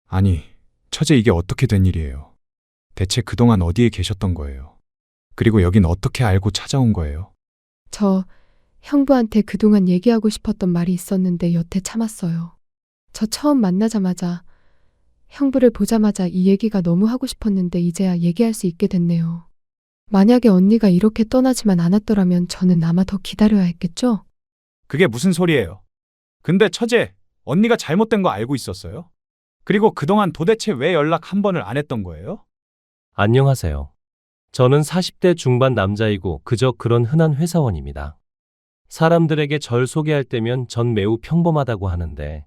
아니, 처제 이게 어떻게 된 일이에요? 대체 그동안 어디에 계셨던 거예요? 그리고 여긴 어떻게 알고 찾아온 거예요? 저 형부한테 그동안 얘기하고 싶었던 말이 있었는데 여태 참았어요. 저 처음 만나자마자 형부를 보자마자 이 얘기가 너무 하고 싶었는데 이제야 얘기할 수 있게 됐네요. 만약에 언니가 이렇게 떠나지만 않았더라면 저는 아마 더 기다려야 했겠죠? 그게 무슨 소리예요? 근데 처제, 언니가 잘못된 거 알고 있었어요? 그리고 그동안 도대체 왜 연락 한 번을 안 했던 거예요? 안녕하세요. 저는 40대 중반 남자이고 그저 그런 흔한 회사원입니다. 사람들에게 절 소개할 때면 전 매우 평범하다고 하는데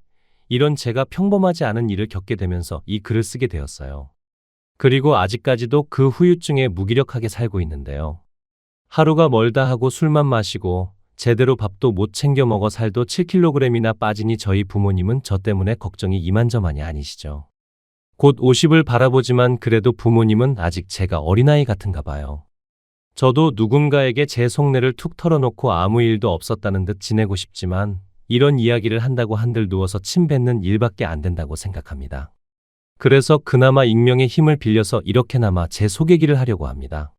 이런 제가 평범하지 않은 일을 겪게 되면서 이 글을 쓰게 되었어요. 그리고 아직까지도 그 후유증에 무기력하게 살고 있는데요. 하루가 멀다 하고 술만 마시고 제대로 밥도 못 챙겨 먹어 살도 7kg이나 빠지니 저희 부모님은 저 때문에 걱정이 이만저만이 아니시죠. 곧 50을 바라보지만 그래도 부모님은 아직 제가 어린아이 같은가 봐요. 저도 누군가에게 제 속내를 툭 털어놓고 아무 일도 없었다는 듯 지내고 싶지만 이런 이야기를 한다고 한들 누워서 침 뱉는 일밖에 안 된다고 생각합니다. 그래서 그나마 익명의 힘을 빌려서 이렇게나마 제 소개기를 하려고 합니다.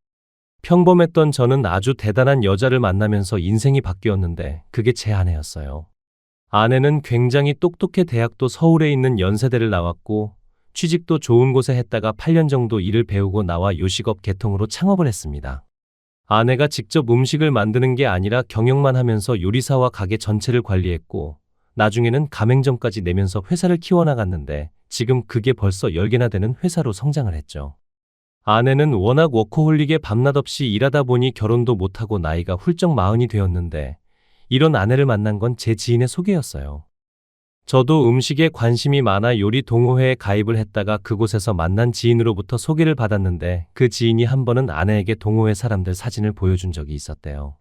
평범했던 저는 아주 대단한 여자를 만나면서 인생이 바뀌었는데 그게 제 아내였어요. 아내는 굉장히 똑똑해 대학도 서울에 있는 연세대를 나왔고 취직도 좋은 곳에 했다가 8년 정도 일을 배우고 나와 요식업 개통으로 창업을 했습니다. 아내가 직접 음식을 만드는 게 아니라 경영만 하면서 요리사와 가게 전체를 관리했고 나중에는 가맹점까지 내면서 회사를 키워나갔는데 지금 그게 벌써 10개나 되는 회사로 성장을 했죠. 아내는 워낙 워커홀릭에 밤낮 없이 일하다 보니 결혼도 못하고 나이가 훌쩍 40이 되었는데 이런 아내를 만난 건 제 지인의 소개였어요. 저도 음식에 관심이 많아 요리 동호회에 가입을 했다가 그곳에서 만난 지인으로부터 소개를 받았는데 그 지인이 한 번은 아내에게 동호회 사람들 사진을 보여준 적이 있었대요.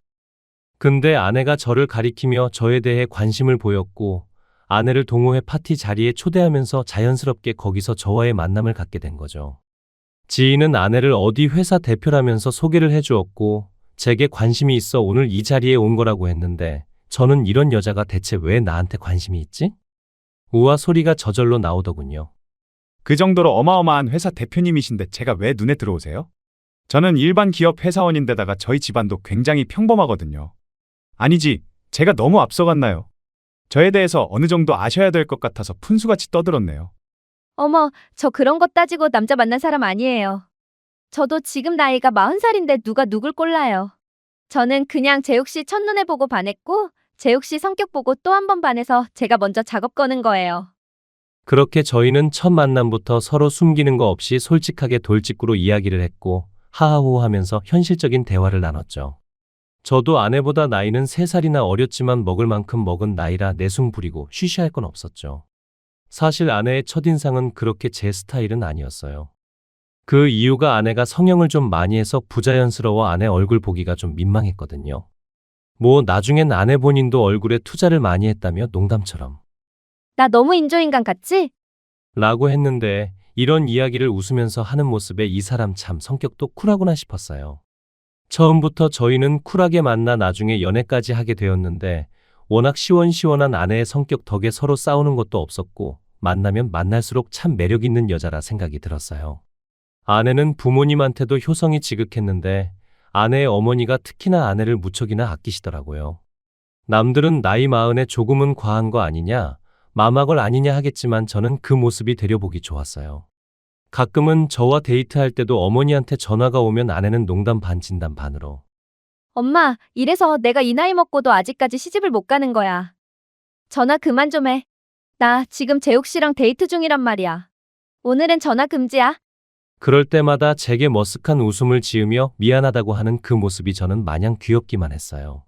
근데 아내가 저를 가리키며 저에 대해 관심을 보였고 아내를 동호회 파티 자리에 초대하면서 자연스럽게 거기서 저와의 만남을 갖게 된 거죠. 지인은 아내를 어디 회사 대표라면서 소개를 해주었고 제게 관심이 있어 오늘 이 자리에 온 거라고 했는데 저는 이런 여자가 대체 왜 나한테 관심이 있지? 우와 소리가 저절로 나오더군요. 그 정도로 어마어마한 회사 대표님이신데 제가 왜 눈에 들어오세요? 저는 일반 기업 회사원인데다가 저희 집안도 굉장히 평범하거든요. 아니지, 제가 너무 앞서갔나요? 저에 대해서 어느 정도 아셔야 될 것 같아서 푼수같이 떠들었네요. 어머, 저 그런 거 따지고 남자 만난 사람 아니에요. 저도 지금 나이가 40살인데 누가 누굴 꼴라요. 저는 그냥 재욱 씨 첫눈에 보고 반했고 재욱 씨 성격 보고 또 한 번 반해서 제가 먼저 작업 거는 거예요. 그렇게 저희는 첫 만남부터 서로 숨기는 거 없이 솔직하게 돌직구로 이야기를 했고 하하호 하면서 현실적인 대화를 나눴죠. 저도 아내보다 나이는 3살이나 어렸지만 먹을 만큼 먹은 나이라 내숭 부리고 쉬쉬할 건 없었죠. 사실 아내의 첫인상은 그렇게 제 스타일은 아니었어요. 그 이유가 아내가 성형을 좀 많이 해서 부자연스러워 아내 얼굴 보기가 좀 민망했거든요. 뭐 나중엔 아내 본인도 얼굴에 투자를 많이 했다며 농담처럼 나 너무 인조인간 같지? 라고 했는데 이런 이야기를 웃으면서 하는 모습에 이 사람 참 성격도 쿨하구나 싶었어요. 처음부터 저희는 쿨하게 만나 나중에 연애까지 하게 되었는데 워낙 시원시원한 아내의 성격 덕에 서로 싸우는 것도 없었고 만나면 만날수록 참 매력 있는 여자라 생각이 들었어요. 아내는 부모님한테도 효성이 지극했는데 아내의 어머니가 특히나 아내를 무척이나 아끼시더라고요. 남들은 나이 40에 조금은 과한 거 아니냐, 마막을 아니냐 하겠지만 저는 그 모습이 되려보기 좋았어요. 가끔은 저와 데이트할 때도 어머니한테 전화가 오면 아내는 농담 반 진담 반으로 엄마, 이래서 내가 이 나이 먹고도 아직까지 시집을 못 가는 거야. 전화 그만 좀 해. 나 지금 재욱 씨랑 데이트 중이란 말이야. 오늘은 전화 금지야. 그럴 때마다 제게 머쓱한 웃음을 지으며 미안하다고 하는 그 모습이 저는 마냥 귀엽기만 했어요.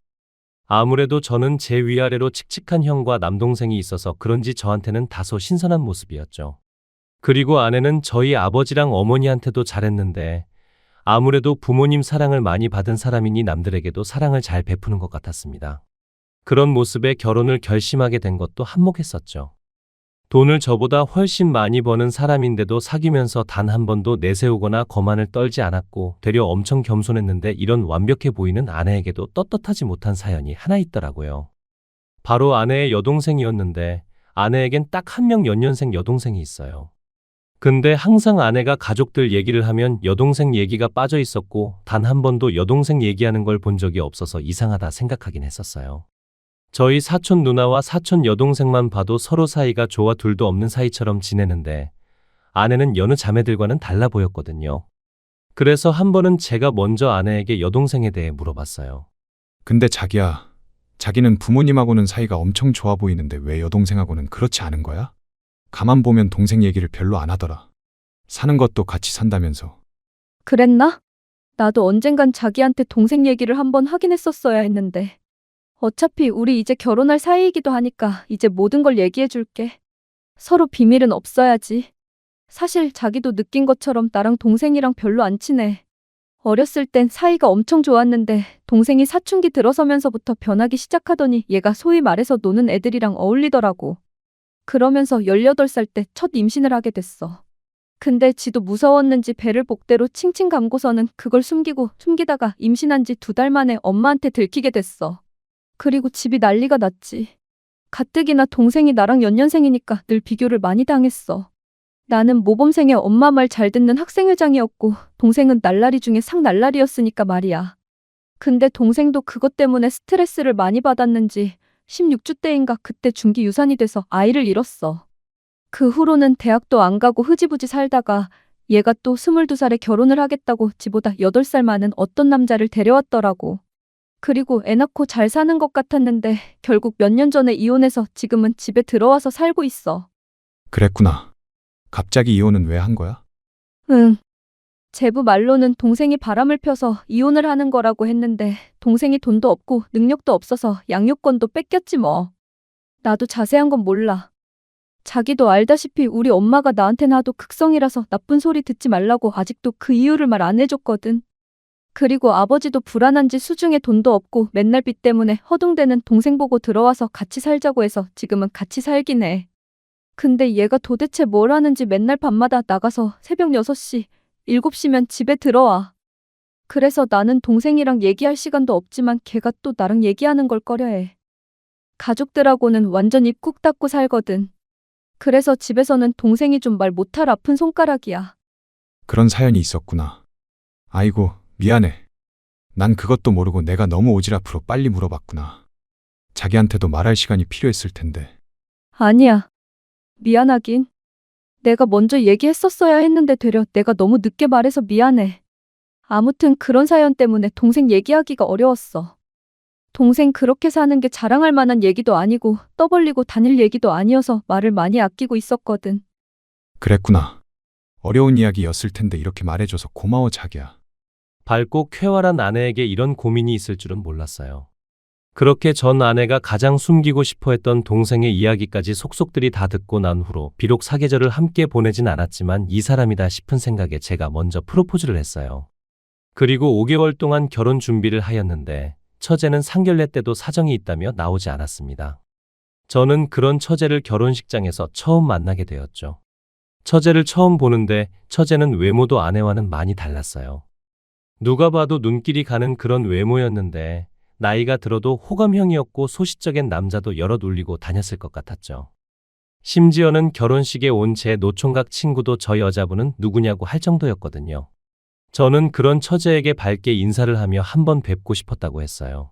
아무래도 저는 제 위아래로 칙칙한 형과 남동생이 있어서 그런지 저한테는 다소 신선한 모습이었죠. 그리고 아내는 저희 아버지랑 어머니한테도 잘했는데 아무래도 부모님 사랑을 많이 받은 사람이니 남들에게도 사랑을 잘 베푸는 것 같았습니다. 그런 모습에 결혼을 결심하게 된 것도 한몫했었죠. 돈을 저보다 훨씬 많이 버는 사람인데도 사귀면서 단 한 번도 내세우거나 거만을 떨지 않았고 되려 엄청 겸손했는데 이런 완벽해 보이는 아내에게도 떳떳하지 못한 사연이 하나 있더라고요. 바로 아내의 여동생이었는데 아내에겐 딱 한 명 연년생 여동생이 있어요. 근데 항상 아내가 가족들 얘기를 하면 여동생 얘기가 빠져 있었고 단 한 번도 여동생 얘기하는 걸 본 적이 없어서 이상하다 생각하긴 했었어요. 저희 사촌 누나와 사촌 여동생만 봐도 서로 사이가 좋아 둘도 없는 사이처럼 지내는데 아내는 여느 자매들과는 달라 보였거든요. 그래서 한 번은 제가 먼저 아내에게 여동생에 대해 물어봤어요. 근데 자기야, 자기는 부모님하고는 사이가 엄청 좋아 보이는데 왜 여동생하고는 그렇지 않은 거야? 가만 보면 동생 얘기를 별로 안 하더라. 사는 것도 같이 산다면서. 그랬나? 나도 언젠간 자기한테 동생 얘기를 한번 하긴 했었어야 했는데. 어차피 우리 이제 결혼할 사이이기도 하니까 이제 모든 걸 얘기해 줄게. 서로 비밀은 없어야지. 사실 자기도 느낀 것처럼 나랑 동생이랑 별로 안 친해. 어렸을 땐 사이가 엄청 좋았는데 동생이 사춘기 들어서면서부터 변하기 시작하더니 얘가 소위 말해서 노는 애들이랑 어울리더라고. 그러면서 18살 때 첫 임신을 하게 됐어. 근데 지도 무서웠는지 배를 복대로 칭칭 감고서는 그걸 숨기다가 임신한 지 2달 만에 엄마한테 들키게 됐어. 그리고 집이 난리가 났지. 가뜩이나 동생이 나랑 연년생이니까 늘 비교를 많이 당했어. 나는 모범생의 엄마 말 잘 듣는 학생회장이었고 동생은 날라리 중에 상날라리였으니까 말이야. 근데 동생도 그것 때문에 스트레스를 많이 받았는지 16주 때인가 그때 중기 유산이 돼서 아이를 잃었어. 그 후로는 대학도 안 가고 흐지부지 살다가 얘가 또 22살에 결혼을 하겠다고 지보다 8살 많은 어떤 남자를 데려왔더라고. 그리고 애 낳고 잘 사는 것 같았는데 결국 몇 년 전에 이혼해서 지금은 집에 들어와서 살고 있어. 그랬구나. 갑자기 이혼은 왜 한 거야? 응. 제부 말로는 동생이 바람을 펴서 이혼을 하는 거라고 했는데 동생이 돈도 없고 능력도 없어서 양육권도 뺏겼지 뭐. 나도 자세한 건 몰라. 자기도 알다시피 우리 엄마가 나한테는 하도 극성이라서 나쁜 소리 듣지 말라고 아직도 그 이유를 말 안 해줬거든. 그리고 아버지도 불안한지 수중에 돈도 없고 맨날 빚 때문에 허둥대는 동생 보고 들어와서 같이 살자고 해서 지금은 같이 살긴 해. 근데 얘가 도대체 뭘 하는지 맨날 밤마다 나가서 새벽 6시, 7시면 집에 들어와. 그래서 나는 동생이랑 얘기할 시간도 없지만 걔가 또 나랑 얘기하는 걸 꺼려해. 가족들하고는 완전 입 꾹 닫고 살거든. 그래서 집에서는 동생이 좀 말 못할 아픈 손가락이야. 그런 사연이 있었구나. 아이고, 미안해. 난 그것도 모르고 내가 너무 오지랖으로 빨리 물어봤구나. 자기한테도 말할 시간이 필요했을 텐데. 아니야. 미안하긴. 내가 먼저 얘기했었어야 했는데 되려 내가 너무 늦게 말해서 미안해. 아무튼 그런 사연 때문에 동생 얘기하기가 어려웠어. 동생 그렇게 사는 게 자랑할 만한 얘기도 아니고 떠벌리고 다닐 얘기도 아니어서 말을 많이 아끼고 있었거든. 그랬구나. 어려운 이야기였을 텐데 이렇게 말해줘서 고마워, 자기야. 밝고 쾌활한 아내에게 이런 고민이 있을 줄은 몰랐어요. 그렇게 전 아내가 가장 숨기고 싶어 했던 동생의 이야기까지 속속들이 다 듣고 난 후로 비록 사계절을 함께 보내진 않았지만 이 사람이다 싶은 생각에 제가 먼저 프로포즈를 했어요. 그리고 5개월 동안 결혼 준비를 하였는데 처제는 상견례 때도 사정이 있다며 나오지 않았습니다. 저는 그런 처제를 결혼식장에서 처음 만나게 되었죠. 처제를 처음 보는데 처제는 외모도 아내와는 많이 달랐어요. 누가 봐도 눈길이 가는 그런 외모였는데 나이가 들어도 호감형이었고 소시적인 남자도 여럿 울리고 다녔을 것 같았죠. 심지어는 결혼식에 온 제 노총각 친구도 저 여자분은 누구냐고 할 정도였거든요. 저는 그런 처제에게 밝게 인사를 하며 한번 뵙고 싶었다고 했어요.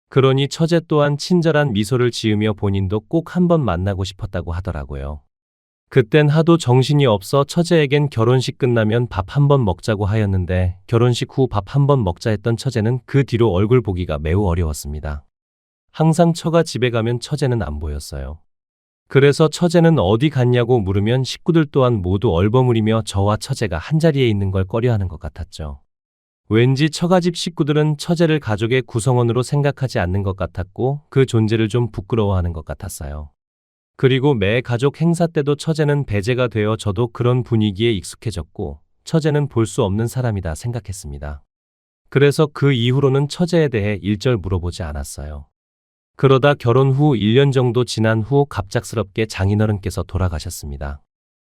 그러니 처제 또한 친절한 미소를 지으며 본인도 꼭 한번 만나고 싶었다고 하더라고요. 그땐 하도 정신이 없어 처제에겐 결혼식 끝나면 밥 한번 먹자고 하였는데 결혼식 후 밥 한번 먹자 했던 처제는 그 뒤로 얼굴 보기가 매우 어려웠습니다. 항상 처가 집에 가면 처제는 안 보였어요. 그래서 처제는 어디 갔냐고 물으면 식구들 또한 모두 얼버무리며 저와 처제가 한자리에 있는 걸 꺼려하는 것 같았죠. 왠지 처가집 식구들은 처제를 가족의 구성원으로 생각하지 않는 것 같았고 그 존재를 좀 부끄러워하는 것 같았어요. 그리고 매 가족 행사 때도 처제는 배제가 되어 저도 그런 분위기에 익숙해졌고 처제는 볼 수 없는 사람이다 생각했습니다. 그래서 그 이후로는 처제에 대해 일절 물어보지 않았어요. 그러다 결혼 후 1년 정도 지난 후 갑작스럽게 장인어른께서 돌아가셨습니다.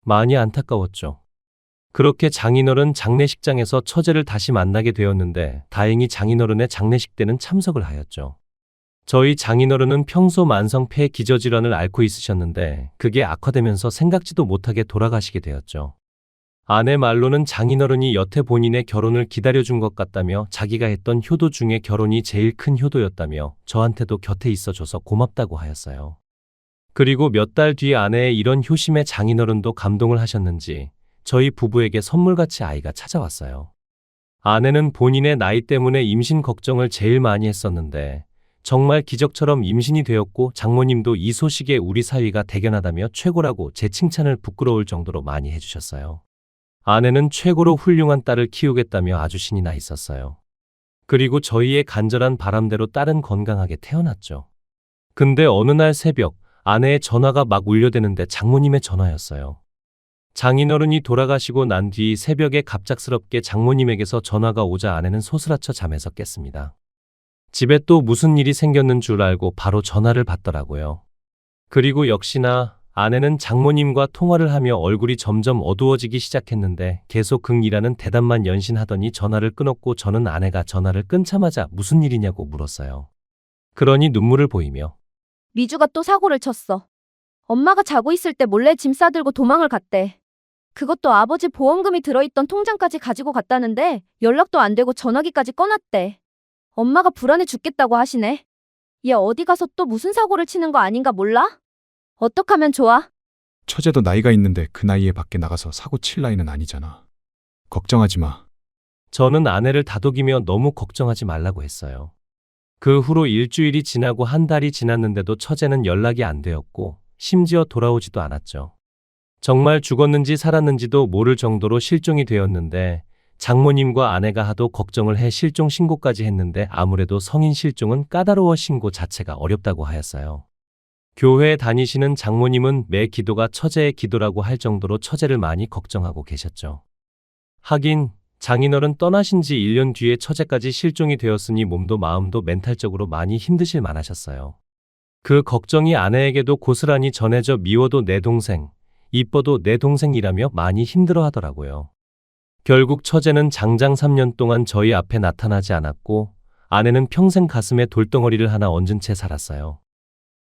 많이 안타까웠죠. 그렇게 장인어른 장례식장에서 처제를 다시 만나게 되었는데 다행히 장인어른의 장례식 때는 참석을 하였죠. 저희 장인어른은 평소 만성 폐 기저질환을 앓고 있으셨는데 그게 악화되면서 생각지도 못하게 돌아가시게 되었죠. 아내 말로는 장인어른이 여태 본인의 결혼을 기다려준 것 같다며 자기가 했던 효도 중에 결혼이 제일 큰 효도였다며 저한테도 곁에 있어줘서 고맙다고 하였어요. 그리고 몇 달 뒤 아내의 이런 효심에 장인어른도 감동을 하셨는지 저희 부부에게 선물같이 아이가 찾아왔어요. 아내는 본인의 나이 때문에 임신 걱정을 제일 많이 했었는데 정말 기적처럼 임신이 되었고 장모님도 이 소식에 우리 사위가 대견하다며 최고라고 제 칭찬을 부끄러울 정도로 많이 해주셨어요. 아내는 최고로 훌륭한 딸을 키우겠다며 아주 신이 나 있었어요. 그리고 저희의 간절한 바람대로 딸은 건강하게 태어났죠. 근데 어느 날 새벽 아내의 전화가 막 울려대는데 장모님의 전화였어요. 장인어른이 돌아가시고 난 뒤 새벽에 갑작스럽게 장모님에게서 전화가 오자 아내는 소스라쳐 잠에서 깼습니다. 집에 또 무슨 일이 생겼는 줄 알고 바로 전화를 받더라고요. 그리고 역시나 아내는 장모님과 통화를 하며 얼굴이 점점 어두워지기 시작했는데 계속 긍이라는 대답만 연신하더니 전화를 끊었고 저는 아내가 전화를 끊자마자 무슨 일이냐고 물었어요. 그러니 눈물을 보이며 미주가 또 사고를 쳤어. 엄마가 자고 있을 때 몰래 짐 싸들고 도망을 갔대. 그것도 아버지 보험금이 들어있던 통장까지 가지고 갔다는데 연락도 안 되고 전화기까지 꺼놨대. 엄마가 불안해 죽겠다고 하시네. 얘 어디 가서 또 무슨 사고를 치는 거 아닌가 몰라? 어떡하면 좋아? 처제도 나이가 있는데 그 나이에 밖에 나가서 사고 칠 나이는 아니잖아. 걱정하지 마. 저는 아내를 다독이며 너무 걱정하지 말라고 했어요. 그 후로 일주일이 지나고 한 달이 지났는데도 처제는 연락이 안 되었고 심지어 돌아오지도 않았죠. 정말 죽었는지 살았는지도 모를 정도로 실종이 되었는데 장모님과 아내가 하도 걱정을 해 실종 신고까지 했는데 아무래도 성인 실종은 까다로워 신고 자체가 어렵다고 하였어요. 교회에 다니시는 장모님은 매 기도가 처제의 기도라고 할 정도로 처제를 많이 걱정하고 계셨죠. 하긴 장인어른 떠나신 지 1년 뒤에 처제까지 실종이 되었으니 몸도 마음도 멘탈적으로 많이 힘드실 만하셨어요. 그 걱정이 아내에게도 고스란히 전해져 미워도 내 동생, 이뻐도 내 동생이라며 많이 힘들어 하더라고요. 결국 처제는 장장 3년 동안 저희 앞에 나타나지 않았고 아내는 평생 가슴에 돌덩어리를 하나 얹은 채 살았어요.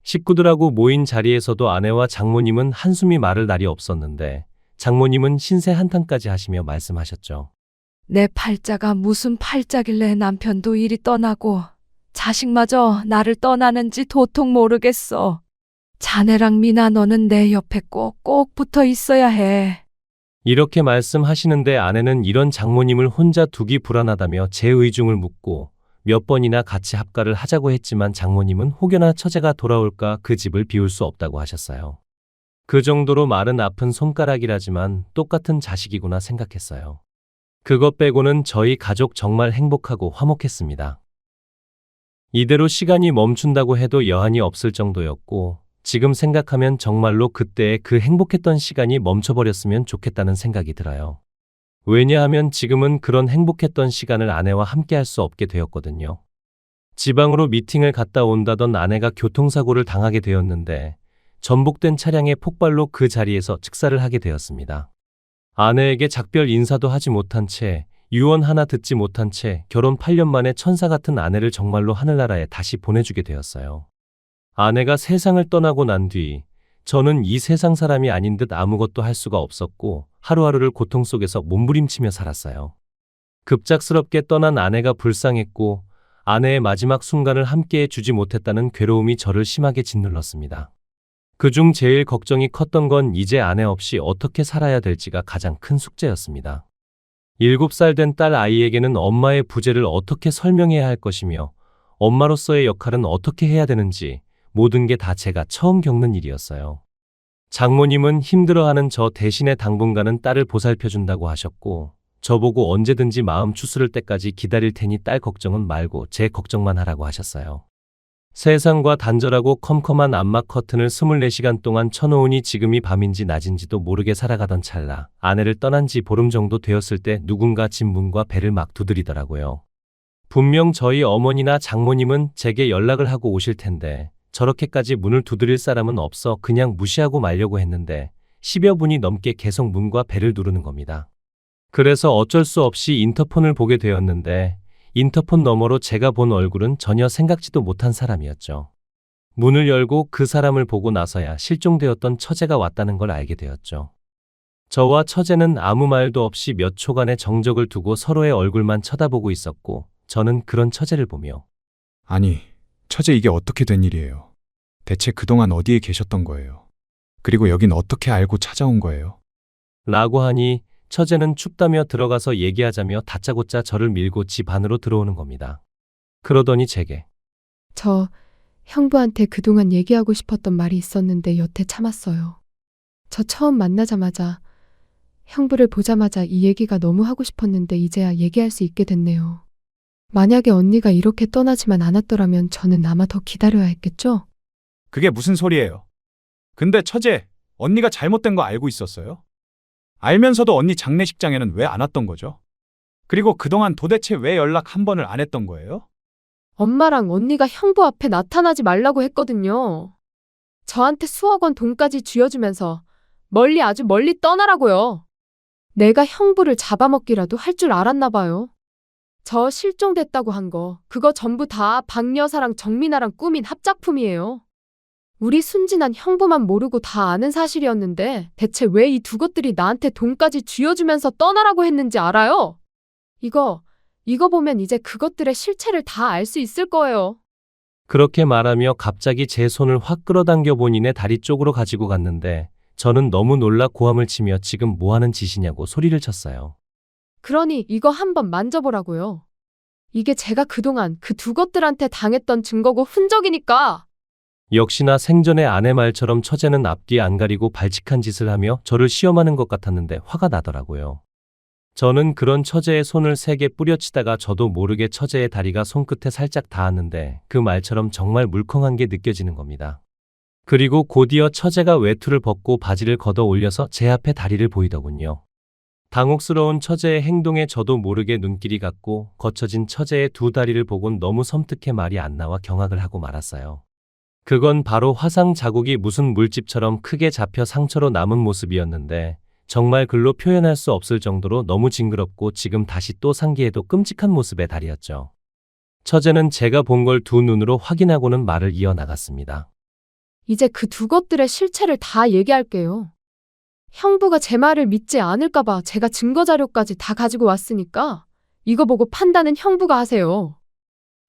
식구들하고 모인 자리에서도 아내와 장모님은 한숨이 마를 날이 없었는데 장모님은 신세 한탄까지 하시며 말씀하셨죠. 내 팔자가 무슨 팔자길래 남편도 이리 떠나고 자식마저 나를 떠나는지 도통 모르겠어. 자네랑 미나 너는 내 옆에 꼭 붙어 있어야 해. 이렇게 말씀하시는데 아내는 이런 장모님을 혼자 두기 불안하다며 제 의중을 묻고 몇 번이나 같이 합가를 하자고 했지만 장모님은 혹여나 처제가 돌아올까 그 집을 비울 수 없다고 하셨어요. 그 정도로 말은 아픈 손가락이라지만 똑같은 자식이구나 생각했어요. 그것 빼고는 저희 가족 정말 행복하고 화목했습니다. 이대로 시간이 멈춘다고 해도 여한이 없을 정도였고 지금 생각하면 정말로 그때의 그 행복했던 시간이 멈춰버렸으면 좋겠다는 생각이 들어요. 왜냐하면 지금은 그런 행복했던 시간을 아내와 함께 할 수 없게 되었거든요. 지방으로 미팅을 갔다 온다던 아내가 교통사고를 당하게 되었는데 전복된 차량의 폭발로 그 자리에서 즉사를 하게 되었습니다. 아내에게 작별 인사도 하지 못한 채 유언 하나 듣지 못한 채 결혼 8년 만에 천사 같은 아내를 정말로 하늘나라에 다시 보내주게 되었어요. 아내가 세상을 떠나고 난 뒤 저는 이 세상 사람이 아닌 듯 아무것도 할 수가 없었고 하루하루를 고통 속에서 몸부림치며 살았어요. 급작스럽게 떠난 아내가 불쌍했고 아내의 마지막 순간을 함께해 주지 못했다는 괴로움이 저를 심하게 짓눌렀습니다. 그중 제일 걱정이 컸던 건 이제 아내 없이 어떻게 살아야 될지가 가장 큰 숙제였습니다. 7살 된 딸 아이에게는 엄마의 부재를 어떻게 설명해야 할 것이며 엄마로서의 역할은 어떻게 해야 되는지 모든 게 다 제가 처음 겪는 일이었어요. 장모님은 힘들어하는 저 대신에 당분간은 딸을 보살펴준다고 하셨고 저보고 언제든지 마음 추스를 때까지 기다릴 테니 딸 걱정은 말고 제 걱정만 하라고 하셨어요. 세상과 단절하고 컴컴한 암막 커튼을 24시간 동안 쳐놓으니 지금이 밤인지 낮인지도 모르게 살아가던 찰나 아내를 떠난 지 보름 정도 되었을 때 누군가 집 문과 배를 막 두드리더라고요. 분명 저희 어머니나 장모님은 제게 연락을 하고 오실 텐데 저렇게까지 문을 두드릴 사람은 없어 그냥 무시하고 말려고 했는데 10여 분이 넘게 계속 문과 배를 누르는 겁니다. 그래서 어쩔 수 없이 인터폰을 보게 되었는데 인터폰 너머로 제가 본 얼굴은 전혀 생각지도 못한 사람이었죠. 문을 열고 그 사람을 보고 나서야 실종되었던 처제가 왔다는 걸 알게 되었죠. 저와 처제는 아무 말도 없이 몇 초간의 정적을 두고 서로의 얼굴만 쳐다보고 있었고, 저는 그런 처제를 보며 아니, 처제 이게 어떻게 된 일이에요? 대체 그동안 어디에 계셨던 거예요? 그리고 여긴 어떻게 알고 찾아온 거예요? 라고 하니 처제는 춥다며 들어가서 얘기하자며 다짜고짜 저를 밀고 집 안으로 들어오는 겁니다. 그러더니 제게 저 형부한테 그동안 얘기하고 싶었던 말이 있었는데 여태 참았어요. 저 처음 만나자마자 형부를 보자마자 이 얘기가 너무 하고 싶었는데 이제야 얘기할 수 있게 됐네요. 만약에 언니가 이렇게 떠나지만 않았더라면 저는 아마 더 기다려야 했겠죠? 그게 무슨 소리예요? 근데 처제, 언니가 잘못된 거 알고 있었어요? 알면서도 언니 장례식장에는 왜 안 왔던 거죠? 그리고 그동안 도대체 왜 연락 한 번을 안 했던 거예요? 엄마랑 언니가 형부 앞에 나타나지 말라고 했거든요. 저한테 수억 원 돈까지 쥐어주면서 아주 멀리 떠나라고요. 내가 형부를 잡아먹기라도 할 줄 알았나 봐요. 저 실종됐다고 한 거, 그거 전부 다 박여사랑 정민아랑 꾸민 합작품이에요. 우리 순진한 형부만 모르고 다 아는 사실이었는데 대체 왜 이 두 것들이 나한테 돈까지 쥐어주면서 떠나라고 했는지 알아요? 이거 보면 이제 그것들의 실체를 다 알 수 있을 거예요. 그렇게 말하며 갑자기 제 손을 확 끌어당겨 본인의 다리 쪽으로 가지고 갔는데 저는 너무 놀라 고함을 치며 지금 뭐 하는 짓이냐고 소리를 쳤어요. 그러니 이거 한번 만져보라고요. 이게 제가 그동안 그 두 것들한테 당했던 증거고 흔적이니까. 역시나 생전의 아내 말처럼 처제는 앞뒤 안 가리고 발칙한 짓을 하며 저를 시험하는 것 같았는데 화가 나더라고요. 저는 그런 처제의 손을 세게 뿌려치다가 저도 모르게 처제의 다리가 손끝에 살짝 닿았는데 그 말처럼 정말 물컹한 게 느껴지는 겁니다. 그리고 곧이어 처제가 외투를 벗고 바지를 걷어 올려서 제 앞에 다리를 보이더군요. 당혹스러운 처제의 행동에 저도 모르게 눈길이 갔고 거쳐진 처제의 두 다리를 보곤 너무 섬뜩해 말이 안 나와 경악을 하고 말았어요. 그건 바로 화상 자국이 무슨 물집처럼 크게 잡혀 상처로 남은 모습이었는데 정말 글로 표현할 수 없을 정도로 너무 징그럽고 지금 다시 또 상기해도 끔찍한 모습의 다리였죠. 처제는 제가 본 걸 두 눈으로 확인하고는 말을 이어나갔습니다. 이제 그 두 것들의 실체를 다 얘기할게요. 형부가 제 말을 믿지 않을까봐 제가 증거 자료까지 다 가지고 왔으니까 이거 보고 판단은 형부가 하세요.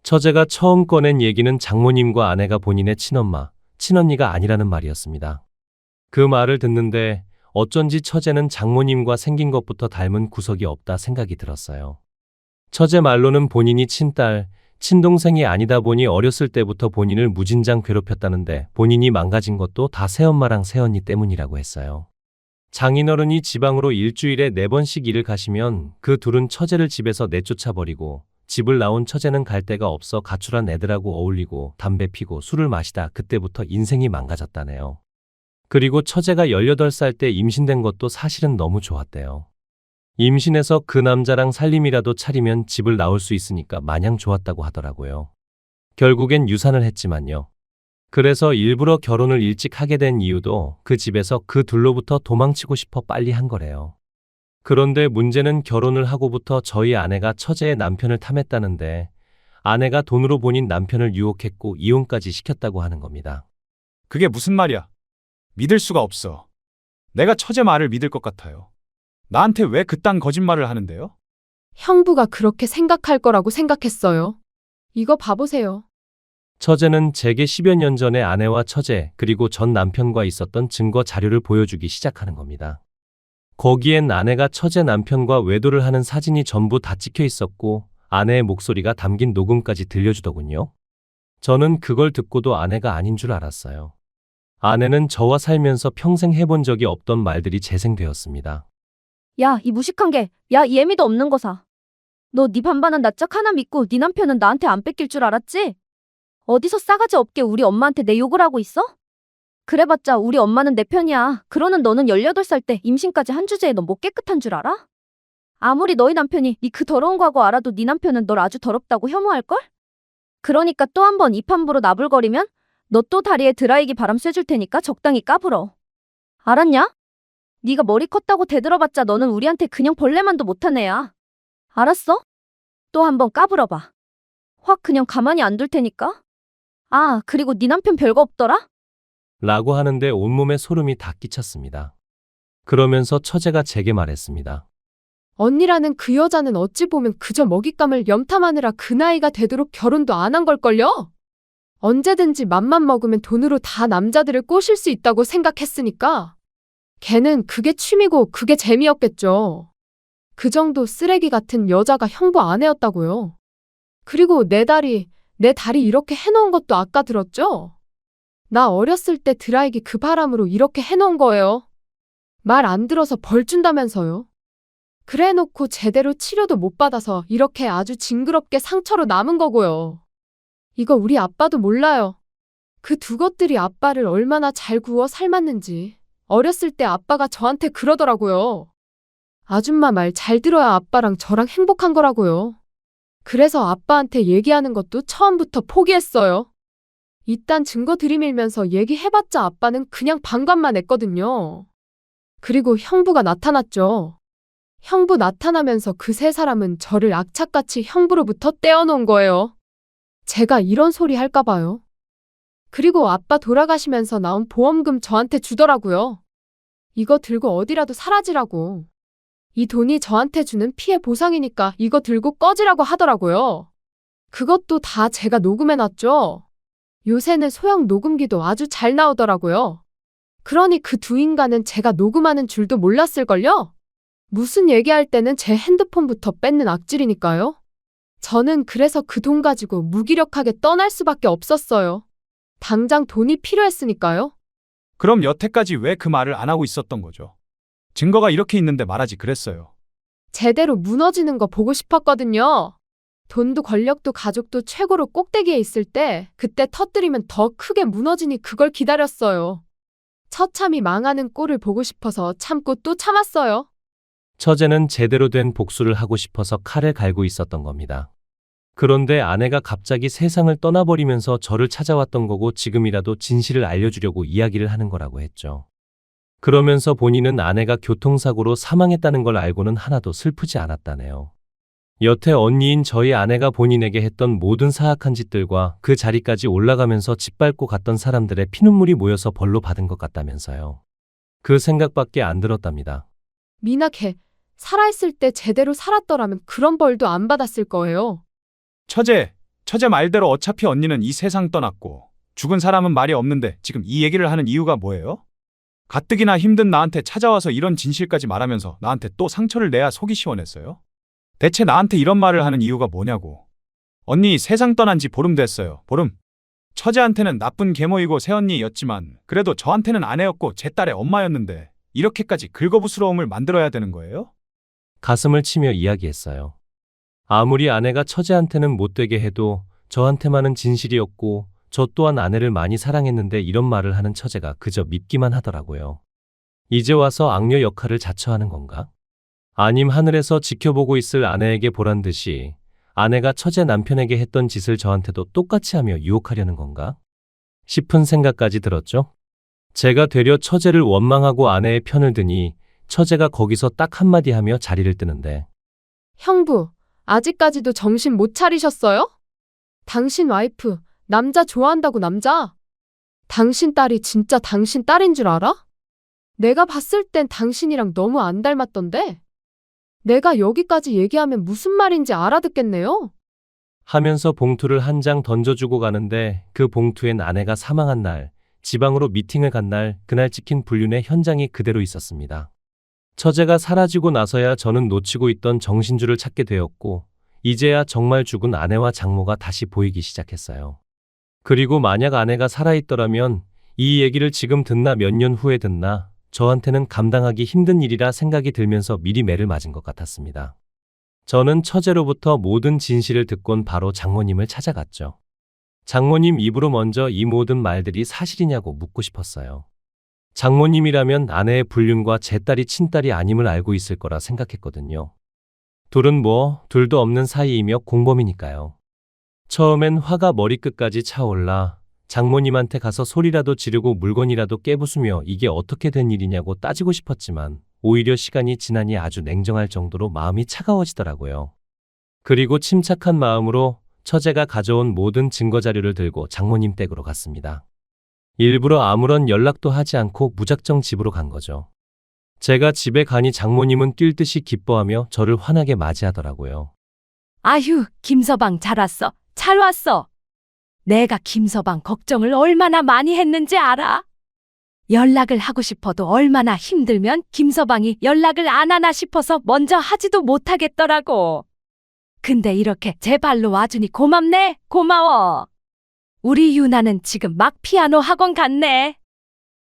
처제가 처음 꺼낸 얘기는 장모님과 아내가 본인의 친엄마, 친언니가 아니라는 말이었습니다. 그 말을 듣는데 어쩐지 처제는 장모님과 생긴 것부터 닮은 구석이 없다 생각이 들었어요. 처제 말로는 본인이 친딸, 친동생이 아니다 보니 어렸을 때부터 본인을 무진장 괴롭혔다는데 본인이 망가진 것도 다 새엄마랑 새언니 때문이라고 했어요. 장인어른이 지방으로 일주일에 4번씩 일을 가시면 그 둘은 처제를 집에서 내쫓아버리고 집을 나온 처제는 갈 데가 없어 가출한 애들하고 어울리고 담배 피고 술을 마시다 그때부터 인생이 망가졌다네요. 그리고 처제가 18살 때 임신된 것도 사실은 너무 좋았대요. 임신해서 그 남자랑 살림이라도 차리면 집을 나올 수 있으니까 마냥 좋았다고 하더라고요. 결국엔 유산을 했지만요. 그래서 일부러 결혼을 일찍 하게 된 이유도 그 집에서 그 둘로부터 도망치고 싶어 빨리 한 거래요. 그런데 문제는 결혼을 하고부터 저희 아내가 처제의 남편을 탐했다는데 아내가 돈으로 본인 남편을 유혹했고 이혼까지 시켰다고 하는 겁니다. 그게 무슨 말이야? 믿을 수가 없어. 내가 처제 말을 믿을 것 같아요. 나한테 왜 그딴 거짓말을 하는데요? 형부가 그렇게 생각할 거라고 생각했어요. 이거 봐보세요. 처제는 제게 10여 년 전에 아내와 처제 그리고 전 남편과 있었던 증거 자료를 보여주기 시작하는 겁니다. 거기엔 아내가 처제 남편과 외도를 하는 사진이 전부 다 찍혀 있었고 아내의 목소리가 담긴 녹음까지 들려주더군요. 저는 그걸 듣고도 아내가 아닌 줄 알았어요. 아내는 저와 살면서 평생 해본 적이 없던 말들이 재생되었습니다. 야, 이 무식한 게. 야, 이 애미도 없는 거사. 너 네 반반한 낯짝 하나 믿고 네 남편은 나한테 안 뺏길 줄 알았지? 어디서 싸가지 없게 우리 엄마한테 내 욕을 하고 있어? 그래봤자 우리 엄마는 내 편이야. 그러는 너는 18살 때 임신까지 한 주제에 너 뭐 깨끗한 줄 알아? 아무리 너희 남편이 네 그 더러운 과거 알아도 네 남편은 널 아주 더럽다고 혐오할걸? 그러니까 또 한 번 입 함부로 나불거리면 너 또 다리에 드라이기 바람 쐬줄 테니까 적당히 까불어. 알았냐? 네가 머리 컸다고 대들어봤자 너는 우리한테 그냥 벌레만도 못한 애야. 알았어? 또 한 번 까불어봐. 확 그냥 가만히 안 둘 테니까. 아, 그리고 네 남편 별거 없더라? 라고 하는데 온몸에 소름이 다 끼쳤습니다. 그러면서 처제가 제게 말했습니다. 언니라는 그 여자는 어찌 보면 그저 먹잇감을 염탐하느라 그 나이가 되도록 결혼도 안 한 걸걸요? 언제든지 맘만 먹으면 돈으로 다 남자들을 꼬실 수 있다고 생각했으니까. 걔는 그게 취미고 그게 재미였겠죠. 그 정도 쓰레기 같은 여자가 형부 아내였다고요. 그리고 내 다리 이렇게 해놓은 것도 아까 들었죠? 나 어렸을 때 드라이기 그 바람으로 이렇게 해놓은 거예요. 말 안 들어서 벌 준다면서요. 그래 놓고 제대로 치료도 못 받아서 이렇게 아주 징그럽게 상처로 남은 거고요. 이거 우리 아빠도 몰라요. 그 두 것들이 아빠를 얼마나 잘 구워 삶았는지 어렸을 때 아빠가 저한테 그러더라고요. 아줌마 말 잘 들어야 아빠랑 저랑 행복한 거라고요. 그래서 아빠한테 얘기하는 것도 처음부터 포기했어요. 이딴 증거 들이밀면서 얘기해봤자 아빠는 그냥 반감만 했거든요. 그리고 형부가 나타났죠. 형부 나타나면서 그 세 사람은 저를 악착같이 형부로부터 떼어놓은 거예요. 제가 이런 소리 할까 봐요. 그리고 아빠 돌아가시면서 나온 보험금 저한테 주더라고요. 이거 들고 어디라도 사라지라고. 이 돈이 저한테 주는 피해 보상이니까 이거 들고 꺼지라고 하더라고요. 그것도 다 제가 녹음해놨죠. 요새는 소형 녹음기도 아주 잘 나오더라고요. 그러니 그 두 인간은 제가 녹음하는 줄도 몰랐을걸요? 무슨 얘기할 때는 제 핸드폰부터 뺏는 악질이니까요. 저는 그래서 그 돈 가지고 무기력하게 떠날 수밖에 없었어요. 당장 돈이 필요했으니까요. 그럼 여태까지 왜 그 말을 안 하고 있었던 거죠? 증거가 이렇게 있는데 말하지 그랬어요. 제대로 무너지는 거 보고 싶었거든요. 돈도 권력도 가족도 최고로 꼭대기에 있을 때 그때 터뜨리면 더 크게 무너지니 그걸 기다렸어요. 처참히 망하는 꼴을 보고 싶어서 참고 또 참았어요. 처제는 제대로 된 복수를 하고 싶어서 칼을 갈고 있었던 겁니다. 그런데 아내가 갑자기 세상을 떠나버리면서 저를 찾아왔던 거고 지금이라도 진실을 알려주려고 이야기를 하는 거라고 했죠. 그러면서 본인은 아내가 교통사고로 사망했다는 걸 알고는 하나도 슬프지 않았다네요. 여태 언니인 저희 아내가 본인에게 했던 모든 사악한 짓들과 그 자리까지 올라가면서 짓밟고 갔던 사람들의 피눈물이 모여서 벌로 받은 것 같다면서요. 그 생각밖에 안 들었답니다. 미나 걔 살아있을 때 제대로 살았더라면 그런 벌도 안 받았을 거예요. 처제 말대로 어차피 언니는 이 세상 떠났고 죽은 사람은 말이 없는데 지금 이 얘기를 하는 이유가 뭐예요? 가뜩이나 힘든 나한테 찾아와서 이런 진실까지 말하면서 나한테 또 상처를 내야 속이 시원했어요? 대체 나한테 이런 말을 하는 이유가 뭐냐고. 언니 세상 떠난 지 보름 됐어요. 보름. 처제한테는 나쁜 계모이고 새언니였지만 그래도 저한테는 아내였고 제 딸의 엄마였는데 이렇게까지 긁어부스러움을 만들어야 되는 거예요? 가슴을 치며 이야기했어요. 아무리 아내가 처제한테는 못되게 해도 저한테만은 진실이었고 저 또한 아내를 많이 사랑했는데 이런 말을 하는 처제가 그저 밉기만 하더라고요. 이제 와서 악녀 역할을 자처하는 건가? 아님 하늘에서 지켜보고 있을 아내에게 보란 듯이 아내가 처제 남편에게 했던 짓을 저한테도 똑같이 하며 유혹하려는 건가? 싶은 생각까지 들었죠. 제가 되려 처제를 원망하고 아내의 편을 드니 처제가 거기서 딱 한마디 하며 자리를 뜨는데 형부, 아직까지도 정신 못 차리셨어요? 당신 와이프, 남자 좋아한다고 남자? 당신 딸이 진짜 당신 딸인 줄 알아? 내가 봤을 땐 당신이랑 너무 안 닮았던데? 내가 여기까지 얘기하면 무슨 말인지 알아듣겠네요? 하면서 봉투를 한 장 던져주고 가는데 그 봉투엔 아내가 사망한 날, 지방으로 미팅을 간 날, 그날 찍힌 불륜의 현장이 그대로 있었습니다. 처제가 사라지고 나서야 저는 놓치고 있던 정신줄을 찾게 되었고 이제야 정말 죽은 아내와 장모가 다시 보이기 시작했어요. 그리고 만약 아내가 살아있더라면 이 얘기를 지금 듣나 몇 년 후에 듣나 저한테는 감당하기 힘든 일이라 생각이 들면서 미리 매를 맞은 것 같았습니다. 저는 처제로부터 모든 진실을 듣곤 바로 장모님을 찾아갔죠. 장모님 입으로 먼저 이 모든 말들이 사실이냐고 묻고 싶었어요. 장모님이라면 아내의 불륜과 제 딸이 친딸이 아님을 알고 있을 거라 생각했거든요. 둘도 없는 사이이며 공범이니까요. 처음엔 화가 머리끝까지 차올라 장모님한테 가서 소리라도 지르고 물건이라도 깨부수며 이게 어떻게 된 일이냐고 따지고 싶었지만 오히려 시간이 지나니 아주 냉정할 정도로 마음이 차가워지더라고요. 그리고 침착한 마음으로 처제가 가져온 모든 증거자료를 들고 장모님 댁으로 갔습니다. 일부러 아무런 연락도 하지 않고 무작정 집으로 간 거죠. 제가 집에 가니 장모님은 뛸 듯이 기뻐하며 저를 환하게 맞이하더라고요. 아휴, 김서방 잘 왔어. 잘 왔어. 내가 김서방 걱정을 얼마나 많이 했는지 알아? 연락을 하고 싶어도 얼마나 힘들면 김서방이 연락을 안 하나 싶어서 먼저 하지도 못하겠더라고. 근데 이렇게 제 발로 와주니 고맙네. 고마워. 우리 유나는 지금 막 피아노 학원 갔네.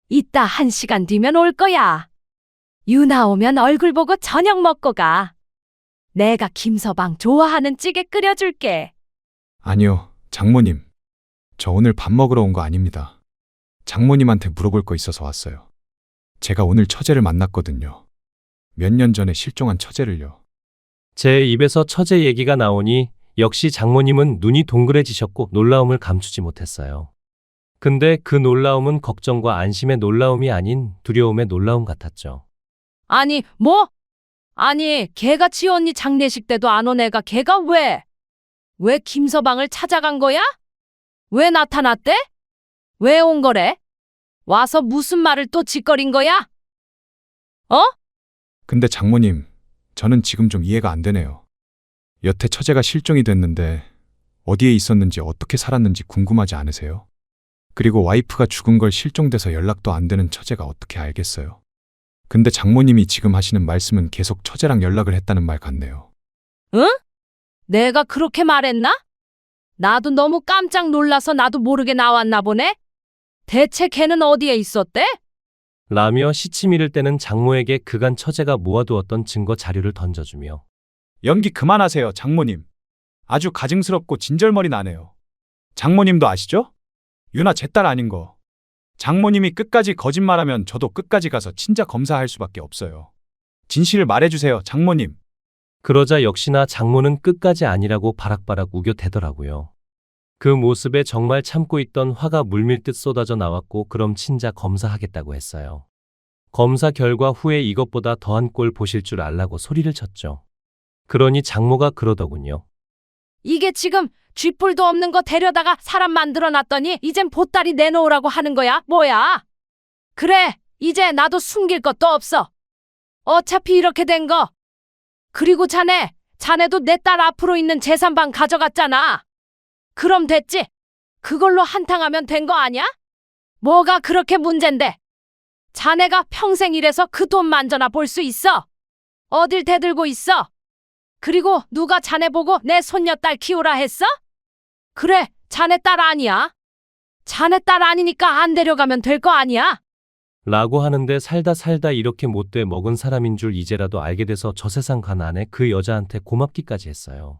이따 1시간 뒤면 올 거야. 유나 오면 얼굴 보고 저녁 먹고 가. 내가 김서방 좋아하는 찌개 끓여줄게. 아니요, 장모님. 저 오늘 밥 먹으러 온 거 아닙니다. 장모님한테 물어볼 거 있어서 왔어요. 제가 오늘 처제를 만났거든요. 몇 년 전에 실종한 처제를요. 제 입에서 처제 얘기가 나오니 역시 장모님은 눈이 동그래지셨고 놀라움을 감추지 못했어요. 근데 그 놀라움은 걱정과 안심의 놀라움이 아닌 두려움의 놀라움 같았죠. 아니, 뭐? 아니, 걔가 지 언니 장례식 때도 안 온 애가 걔가 왜 김서방을 찾아간 거야? 왜 나타났대? 왜 온 거래? 와서 무슨 말을 또 짓거린 거야? 근데 장모님, 저는 지금 좀 이해가 안 되네요. 여태 처제가 실종이 됐는데 어디에 있었는지 어떻게 살았는지 궁금하지 않으세요? 그리고 와이프가 죽은 걸 실종돼서 연락도 안 되는 처제가 어떻게 알겠어요? 근데 장모님이 지금 하시는 말씀은 계속 처제랑 연락을 했다는 말 같네요. 응? 내가 그렇게 말했나? 나도 너무 깜짝 놀라서 나도 모르게 나왔나 보네? 대체 걔는 어디에 있었대? 라며 시치미를 떼는 장모에게 그간 처제가 모아두었던 증거 자료를 던져주며 연기 그만하세요, 장모님. 아주 가증스럽고 진절머리 나네요. 장모님도 아시죠? 유나 제 딸 아닌 거. 장모님이 끝까지 거짓말하면 저도 끝까지 가서 친자 검사할 수밖에 없어요. 진실을 말해주세요, 장모님. 그러자 역시나 장모는 끝까지 아니라고 바락바락 우겨대더라고요. 그 모습에 정말 참고 있던 화가 물밀듯 쏟아져 나왔고 그럼 친자 검사하겠다고 했어요. 검사 결과 후에 이것보다 더한 꼴 보실 줄 알라고 소리를 쳤죠. 그러니 장모가 그러더군요. 이게 지금 쥐뿔도 없는 거 데려다가 사람 만들어 놨더니 이젠 보따리 내놓으라고 하는 거야? 뭐야? 그래, 이제 나도 숨길 것도 없어. 어차피 이렇게 된 거. 그리고 자네도 내 딸 앞으로 있는 재산반 가져갔잖아. 그럼 됐지? 그걸로 한탕하면 된 거 아니야? 뭐가 그렇게 문젠데? 자네가 평생 일해서 그 돈 만져나 볼 수 있어? 어딜 대들고 있어? 그리고 누가 자네 보고 내 손녀딸 키우라 했어? 그래, 자네 딸 아니야. 자네 딸 아니니까 안 데려가면 될 거 아니야? 라고 하는데 살다 이렇게 못돼 먹은 사람인 줄 이제라도 알게 돼서 저 세상 간 안에 그 여자한테 고맙기까지 했어요.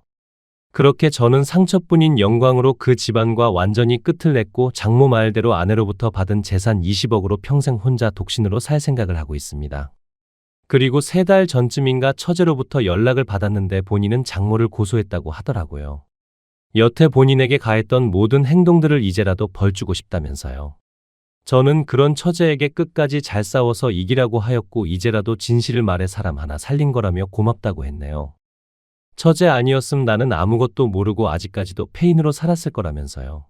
그렇게 저는 상처뿐인 영광으로 그 집안과 완전히 끝을 냈고 장모 말대로 아내로부터 받은 재산 20억으로 평생 혼자 독신으로 살 생각을 하고 있습니다. 그리고 3달 전쯤인가 처제로부터 연락을 받았는데 본인은 장모를 고소했다고 하더라고요. 여태 본인에게 가했던 모든 행동들을 이제라도 벌주고 싶다면서요. 저는 그런 처제에게 끝까지 잘 싸워서 이기라고 하였고 이제라도 진실을 말해 사람 하나 살린 거라며 고맙다고 했네요. 처제 아니었음 나는 아무것도 모르고 아직까지도 폐인으로 살았을 거라면서요.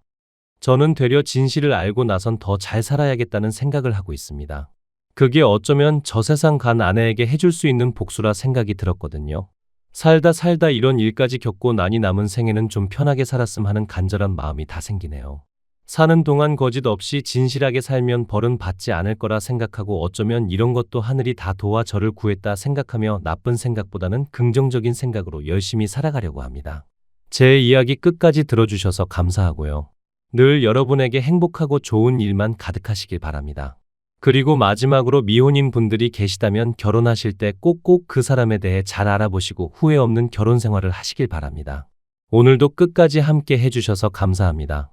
저는 되려 진실을 알고 나선 더 잘 살아야겠다는 생각을 하고 있습니다. 그게 어쩌면 저 세상 간 아내에게 해줄 수 있는 복수라 생각이 들었거든요. 살다 이런 일까지 겪고 나니 남은 생에는 좀 편하게 살았음 하는 간절한 마음이 다 생기네요. 사는 동안 거짓 없이 진실하게 살면 벌은 받지 않을 거라 생각하고 어쩌면 이런 것도 하늘이 다 도와 저를 구했다 생각하며 나쁜 생각보다는 긍정적인 생각으로 열심히 살아가려고 합니다. 제 이야기 끝까지 들어주셔서 감사하고요. 늘 여러분에게 행복하고 좋은 일만 가득하시길 바랍니다. 그리고 마지막으로 미혼인 분들이 계시다면 결혼하실 때 꼭꼭 그 사람에 대해 잘 알아보시고 후회 없는 결혼 생활을 하시길 바랍니다. 오늘도 끝까지 함께 해주셔서 감사합니다.